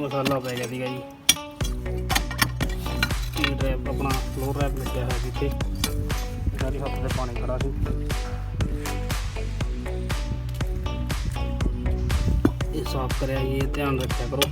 ਮਸਾਲਾ ਪੈ ਗਿਆ ਸੀਗਾ ਜੀ। ਟੀ ਰੈਪ ਆਪਣਾ ਫਲੋਰ ਰੈਪ ਲੱਗਿਆ ਹੋਇਆ ਪਿੱਛੇ, ਸਾਰੀ ਹੱਥ ਤੇ ਪਾਣੀ ਖੜਾ ਸੀ। ਇਹ ਸਾਫ਼ ਕਰਿਆ ਜੀ, ਇਹ ਧਿਆਨ ਰੱਖਿਆ ਕਰੋ।